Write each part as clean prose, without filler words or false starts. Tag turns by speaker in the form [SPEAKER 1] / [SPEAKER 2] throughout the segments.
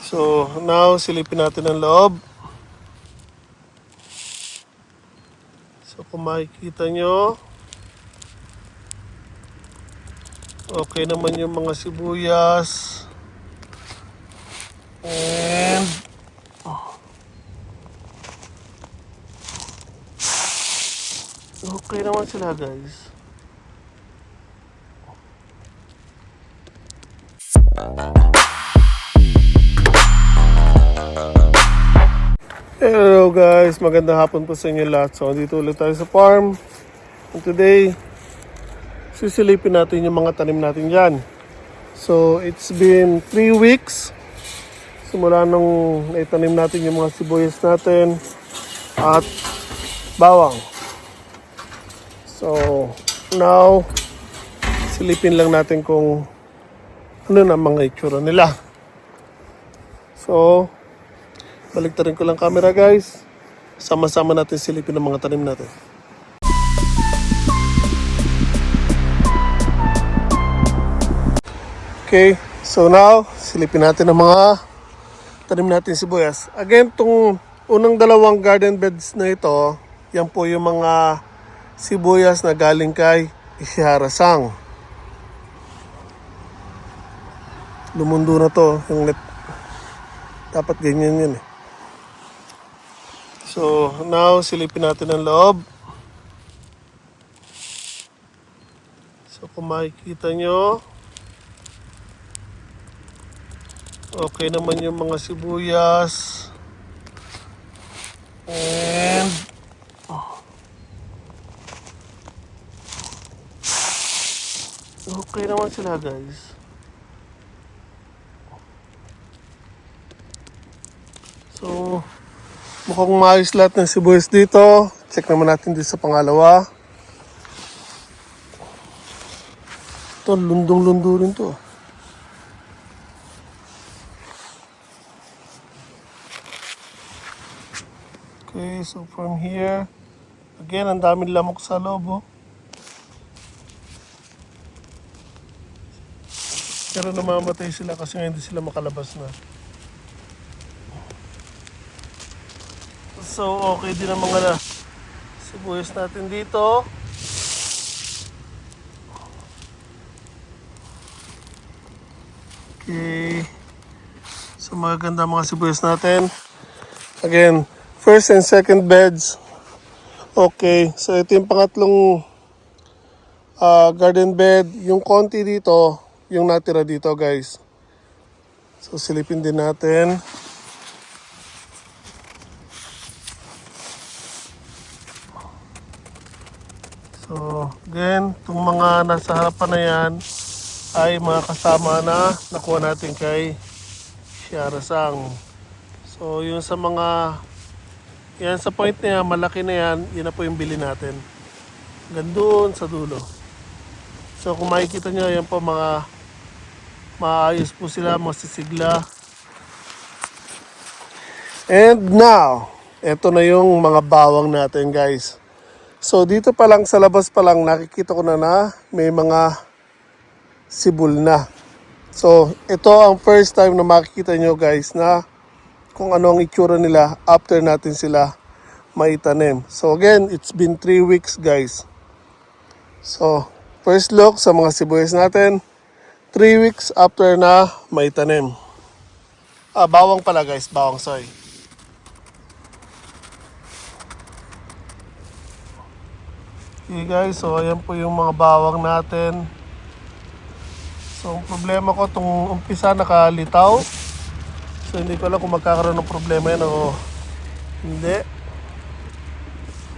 [SPEAKER 1] So, now, silipin natin ang loob. So, kung makikita nyo, okay naman yung mga sibuyas. And, okay naman sila, guys. Hello guys, magandang hapon po sa inyo lahat. So, dito ulit tayo sa farm. And today, sisilipin natin yung mga tanim natin dyan. So, it's been 3 weeks. Simula nung naitanim natin yung mga sibuyas natin at bawang. So, now, silipin lang natin kung ano na mga itsura nila. So, baliktarin ko lang camera guys. Sama-sama natin silipin ang mga tanim natin. Okay, so now, silipin natin ang mga tanim natin sibuyas. Again, itong unang dalawang garden beds na ito, yan po yung mga sibuyas na galing kay Ishiharasang. Lumundo na to, yung net. Dapat ganyan yun eh. So, now, silipin natin ang loob. So, kung makikita nyo, okay naman yung mga sibuyas. And, okay naman sila guys. So, mukhang maayos lahat ng sibuyas dito. Check naman natin dito sa pangalawa. Ito, lundong-lundo rin to. Okay, so from here, again, ang daming lamok sa loob, oh. Pero namamatay sila kasi hindi sila makalabas na. So, okay din ang mga sibuyas natin dito. Okay. So, magaganda mga sibuyas natin. Again, first and second beds. Okay. So, ito yung pangatlong garden bed. Yung konti dito, yung natira dito, guys. So, silipin din natin. So, again, itong mga nasa harapan na yan ay mga kasama na nakuha natin kay Ishiharasang. So, yung sa mga, yan sa point na yan, malaki na yan, yun na po yung bili natin. Gandun sa dulo. So, kung makikita nyo, yan po mga maayos po sila, masisigla. And now, eto na yung mga bawang natin guys. So, dito pa lang, sa labas pa lang, nakikita ko na may mga sibol na. So, ito ang first time na makikita nyo guys na kung ano ang itsura nila after natin sila maitanim. So, again, it's been 3 weeks guys. So, first look sa mga sibuyas natin, 3 weeks after na maitanim. Bawang pala guys, bawang soy. Okay guys, so ayan po yung mga bawang natin. So ang problema ko, itong umpisa nakalitaw. So hindi ko alam kung magkakaroon ng problema yan o hindi.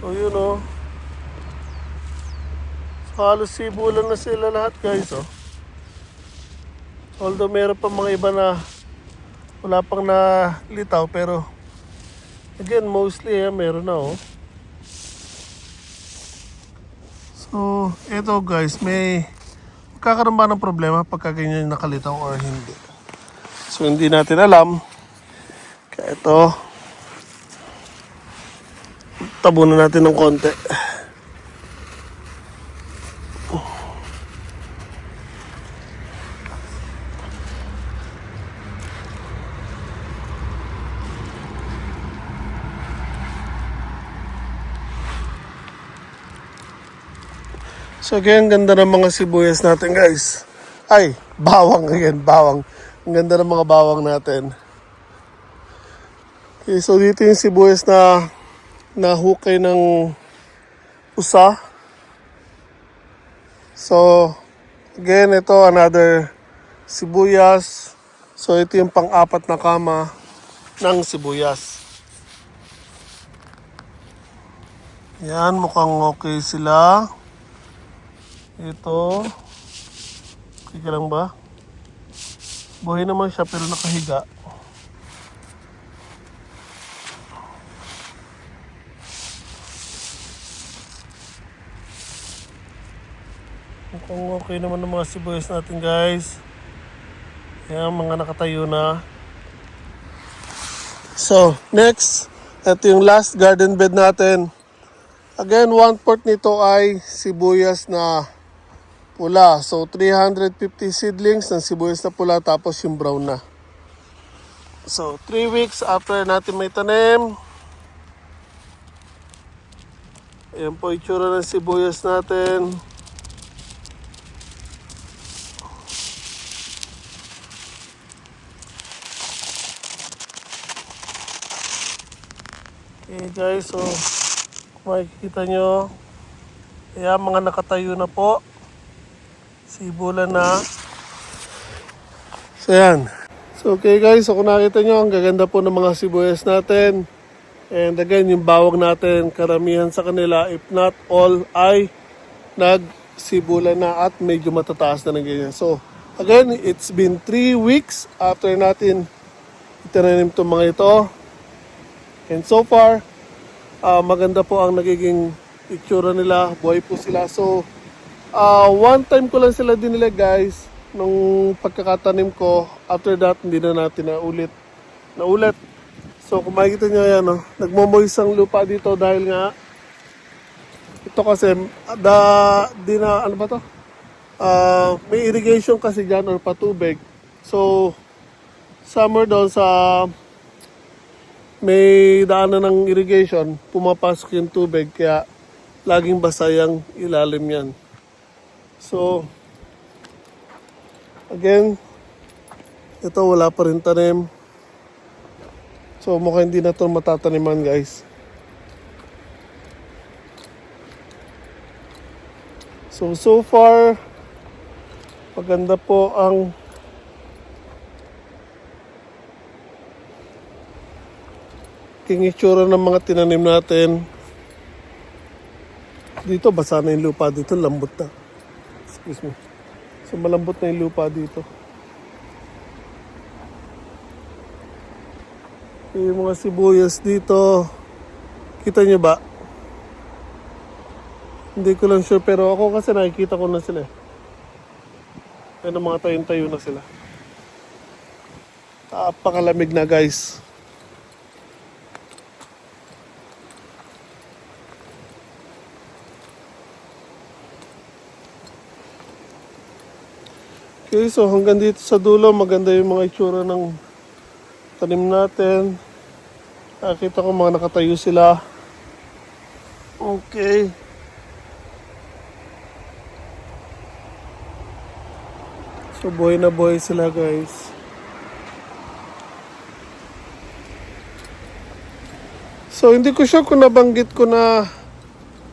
[SPEAKER 1] So yun o. So halos sibulan na sila lahat guys o. Although meron pa mga iba na wala pang nalitaw, pero again mostly meron na o. So, ito guys, may magkakaroon ba ng problema pagka ganyan nakalitaw or hindi. So, hindi natin alam. Kaya ito, tabunan natin ng konti. So again, ganda ng mga sibuyas natin guys. Ay, bawang again, bawang. Ang ganda ng mga bawang natin. Okay, so dito yung sibuyas na nahukay ng usa. So, again, ito another sibuyas. So ito yung pang-apat na kama ng sibuyas. Yan, mukhang okay sila. Ito. Okay ka lang ba? Buhay naman siya pero nakahiga. Mukhang okay naman ng mga sibuyas natin guys. Yan, mga nakatayo na. So, next. Ito yung last garden bed natin. Again, 1/4 nito ay sibuyas na pula. So, 350 seedlings ng sibuyas na pula tapos yung brown na. So, 3 weeks after natin may tanim. Ayan po itsura ng sibuyas natin. Okay guys, so makikita nyo, ayan, mga nakatayo na po. Sibulan na. So yan. So okay guys, so kung nakita nyo, ang gaganda po ng mga sibuyas natin. And again, yung bawang natin, karamihan sa kanila, if not all, ay nagsibulan na at medyo matataas na ng ganyan. So again, it's been 3 weeks after natin itinanim itong mga ito. And so far, maganda po ang nagiging itsura nila. Buhay po sila. So, one time ko lang sila dinilag guys. Nung pagkakatanim ko. After that, hindi na natin naulit. So, kung makikita nyo yan, no? Nagmomoist ang lupa dito dahil nga ito kasi, ano ba to? May irrigation kasi dyan or patubig. So, summer doon sa may daanan ng irrigation, pumapasok yung tubig, kaya laging basa yung ilalim yan. So, again, ito wala pa rin tanim. So, mukhang hindi na ito matataniman guys. So far, maganda po ang itsura ng mga tinanim natin. Dito basa na yung lupa, dito lambot na. Excuse me. So malambot na yung lupa dito. Yung mga sibuyas dito, kita nyo ba? Hindi ko lang sure, pero ako kasi nakikita ko na sila. Kaya mga tayo-tayo na sila. Napakalamig na guys. Okay, so hanggang dito sa dulo, maganda yung mga itsura ng tanim natin. Nakita ko mga nakatayo sila. Okay. So buhay na buhay sila guys. So hindi ko sure kung nabanggit ko na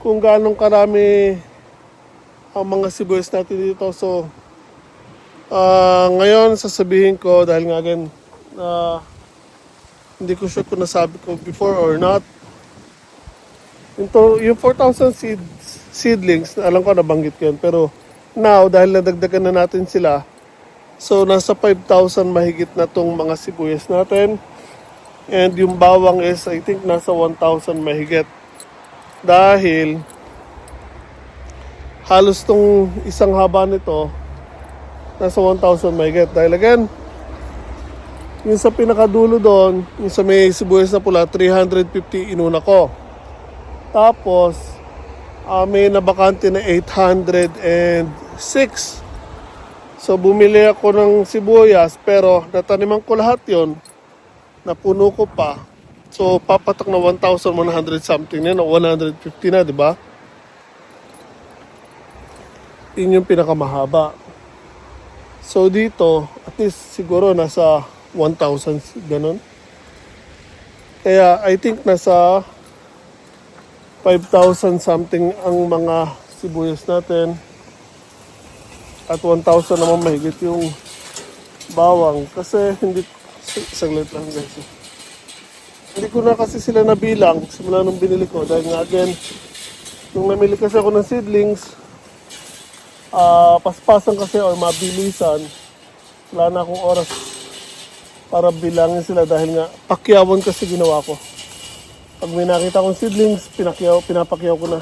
[SPEAKER 1] kung gaano karami ang mga sibuyas natin dito. So ngayon sasabihin ko dahil nga again hindi ko sure kung nasabi ko before or not. Yung 4,000 seedlings, alam ko nabanggit ko yan. Pero now, dahil nadagdagan na natin sila, so nasa 5,000 mahigit na tong mga sibuyas natin. And yung bawang is, I think, nasa 1,000 mahigit. Dahil halos tong isang haba nito, nasa 1,000 mahigit. Dahil again, yung sa pinakadulo doon, yung sa may sibuyas na pula, 350 inuna ko. Tapos, may nabakante na 806. So, bumili ako ng sibuyas, pero nataniman ko lahat yon, napuno ko pa. So, papatak na 1,100 something na, 150 na, di ba? Yun yung pinakamahaba. So dito, at least siguro nasa 1,000 ganun. Kaya I think nasa 5,000 something ang mga sibuyas natin. At 1,000 naman mahigit yung bawang. Kasi hindi, saglit lang guys. Hindi ko na kasi sila nabilang simula nung binili ko. Dahil nga again, nung namili kasi ako ng seedlings, paspasan kasi or mabilisan, wala na akong oras para bilangin sila dahil nga pakyawan kasi ginawa ko. Pag may nakita akong seedlings, pinapakyaw ko na.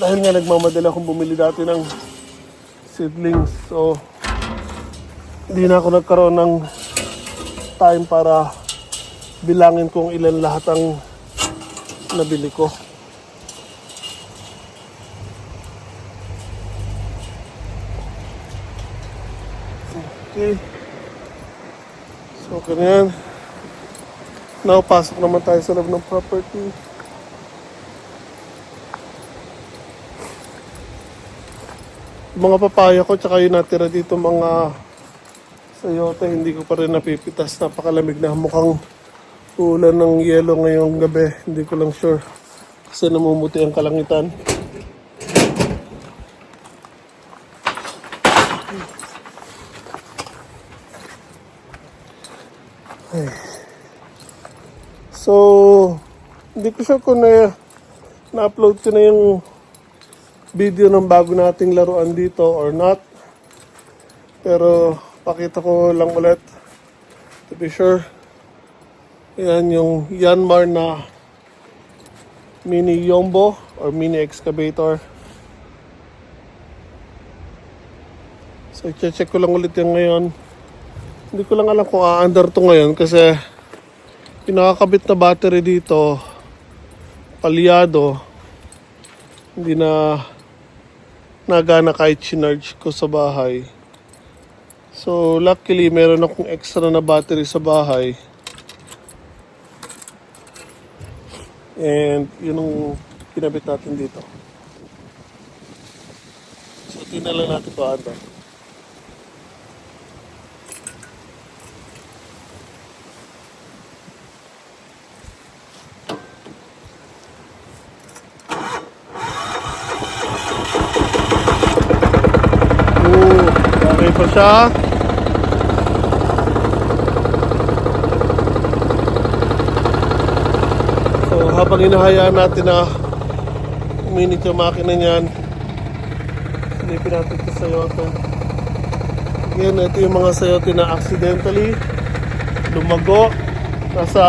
[SPEAKER 1] Dahil nga nagmamadali akong bumili dati ng seedlings. So, hindi na ako nagkaroon ng time para bilangin kung ilan lahat ang nabili ko. Okay. So, ganyan. Now, pasok naman tayo sa loob ng property. Mga papaya ko, tsaka yung natira dito mga sayote, hindi ko pa rin napipitas. Napakalamig na, mukhang ulan ng yelo ngayong gabi. Hindi ko lang sure kasi namumuti ang kalangitan. Ay. So, hindi ko sure kung na-upload ko na yung video ng bago nating laruan dito or not. Pero pakita ko lang ulit to be sure. Yan yung Yanmar na mini Yombo or mini excavator. So i-check ko lang ulit yung ngayon. Hindi ko lang alam kung aandar to ngayon kasi pinakakabit na battery dito palyado. Hindi na nagana kahit sinarge ko sa bahay. So luckily meron akong extra na battery sa bahay. And yun ang kinabit natin dito. So tingnan lang natin kung ano. Okay pa siya. So habang hinahayaan natin na uminit yung makina niyan, silipin natin ito sayote. Again, ito yung mga sayote na accidentally lumago. Nasa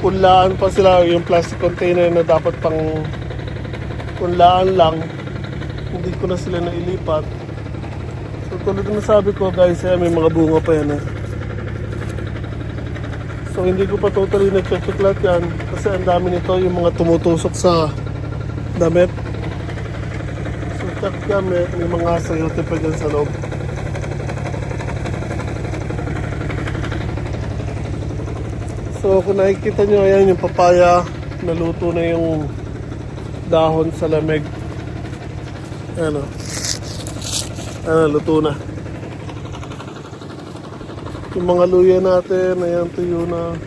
[SPEAKER 1] punlaan pa sila, yung plastic container na dapat pang punlaan lang. Hindi ko na sila nailipat. So tulad na sabi ko guys, may mga bunga pa yan eh. So hindi ko pa totally na-check lahat yan kasi ang dami nito yung mga tumutusok sa damit. So check yan, may mga sayote pa dyan sa loob. So kung nakikita nyo, ayan yung papaya, naluto na yung dahon sa lamig. Ano? Luto na. Yung mga luya natin, ayan, tuyo na.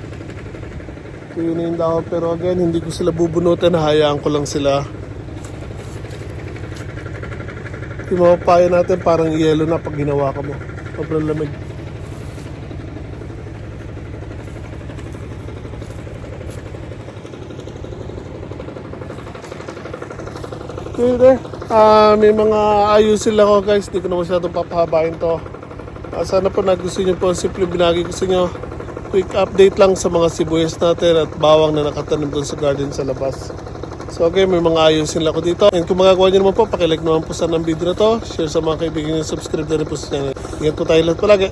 [SPEAKER 1] Tuyo na yung dahon. Pero again, hindi ko sila bubunutin. Hayaan ko lang sila. Yung mga papaya natin, parang yelo na pag ginawa ka mo. Sobrang lamig. Okay, there. May mga ayusin lang ako guys, hindi ko na masyadong papahabain to. Sana po nagustuhan nyo po ang simple binagi ko sa inyo. Quick update lang sa mga sibuyas natin at bawang na nakatanim doon sa garden sa labas. So okay, may mga ayusin lang ako dito. And kung magagawa nyo naman po, pakilike naman po sana ng video na to. Share sa mga kaibigan nyo, subscribe na rin po sa channel. Ingat po tayo lahat palagi.